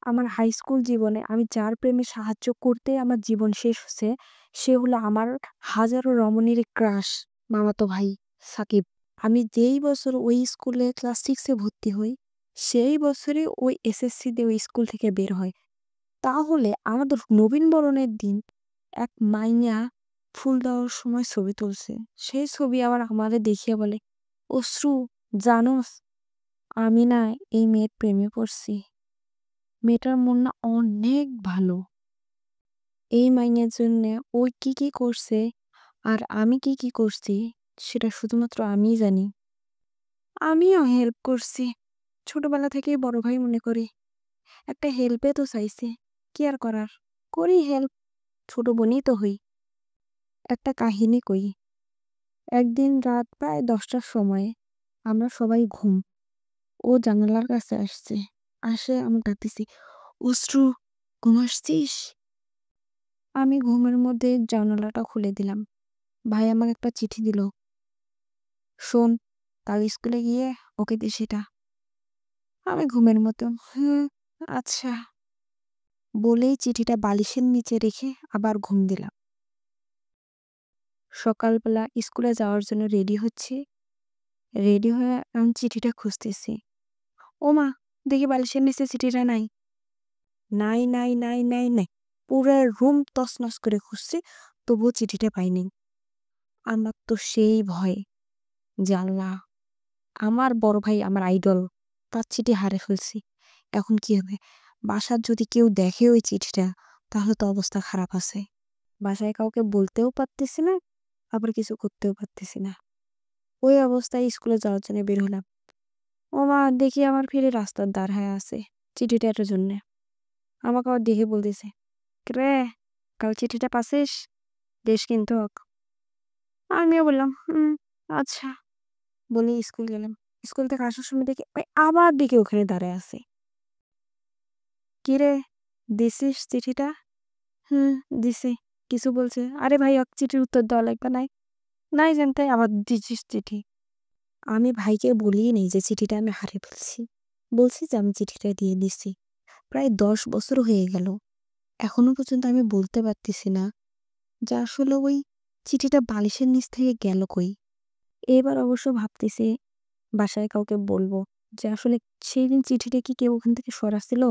আমার high school জীবনে আমি যার প্রেমে সাহায্য করতে আমার জীবন শেষ হচ্ছে, সে হলো আমার হাজারো রমণীর ক্রাশ, মামাতো ভাই সাকিব। আমি যেই বছর ওই স্কুলে ক্লাস 6 এ ভর্তি হই, সেই বছরই ওই এসএসসি দিয়ে ওই স্কুল থেকে বের হয়। তাহলে আমাদের নবীনবরণের দিন এক মাইয়া ফুল দেওয়ার সময় ছবি তুলছে। সেই ছবি আবার আমারে দেখিয়ে বলে, "অশ্রু, জানোস আমি না এই মেয়ের প্রেমে পড়ছি। মেয়েটার মন না অনেক ভালো। এই মাইয়ার জন্যে ওই কি করছে আর আমি কি করছি সেটা শুধুমাত্র আমিই জানি। আমিও হেল্প করছি। ছোটবেলা থেকেই বড় ভাই মনে করি। একটা হেল্পে তো চাইছে। কি আর করার? করি হেল্প। ছোট বোনই তো হই। একটা কাহিনী কই। একদিন রাত প্রায় 10টার সময় আমরা সবাই ঘুম। ও জানালার কাছে আসছে। আসে আমি ডাকতেছি, "অশ্রু, ঘুম আসছিস?" আমি ঘুমের মধ্যে জানালাটা খুলে দিলাম। ভাই আমাকে একটা চিঠি দিল। "শোন, কাল স্কুলে গিয়ে ওকে দিস এটা।" আমি ঘুমের মতো, "হুম, আচ্ছা" বলেই চিঠিটা বালিশের নিচে রেখে আবার ঘুম দিলাম। সকালবেলা স্কুলে যাওয়ার জন্য রেডি হচ্ছি। রেডি হয়ে আমি চিঠিটা খুঁজতেছি। ওমা! দেখি বালিশের নিচে চিঠিটা নাই। নাই, নাই, নাই, নাই, নাই। পুরা রুম তছনছ করে খুঁজছি, তবুও চিঠিটা পাইনি। আমার তো সেই ভয় যে আল্লাহ! আমার বড় ভাই আমার আইডল। তার চিঠি হারিয়ে ফেলছি। এখন কি হবে? বাসার যদি কেউ দেখে ওই চিঠিটা, তাহলে তো অবস্থা খারাপ আছে। বাসায় কাউকে বলতেও পারতেছি না, আবার কিছু করতেও পারতেছি না। ওই অবস্থায় স্কুলে যাওয়ার জন্য বের হলাম। ওমা! দেখি আমার ফিরে রাস্তার ধার হয়ে আছে চিঠিটার জন্যে। আমাকে আবার দেখে বলতেছে, "কিরে, কাল চিঠিটা পাছিস? দিস কিন্তু ওকে।" আমিও বললাম, আচ্ছা" বলেই স্কুল গেলাম। স্কুল থেকে আসার সময় দেখি ওই আবার দেখি ওখানে দাঁড়ায় আছে। "কিরে, দিছিস চিঠিটা?" "হুম, দিছি।" কিছু বলছে। "আরে ভাই, ওকে চিঠির উত্তর দেওয়া লাগবে নাই।" "নাই জানতে আবার দিছিস চিঠি।" আমি ভাইকে বলিই নাই যে চিঠিটা আমি হারিয়ে ফেলছি। বলছি যে আমি চিঠিটা দিয়ে দিছি। প্রায় 10 বছর হয়ে গেল। এখনো পর্যন্ত আমি বলতে পারতেছি না যে আসলে ওই চিঠিটা বালিশের নিচ থেকে গেল কই। এবার অবশ্য ভাবতেছি বাসায় কাউকে বলবো যে আসলে সেদিন চিঠিটা কি কেউ ওখান থেকে সরাচ্ছিল?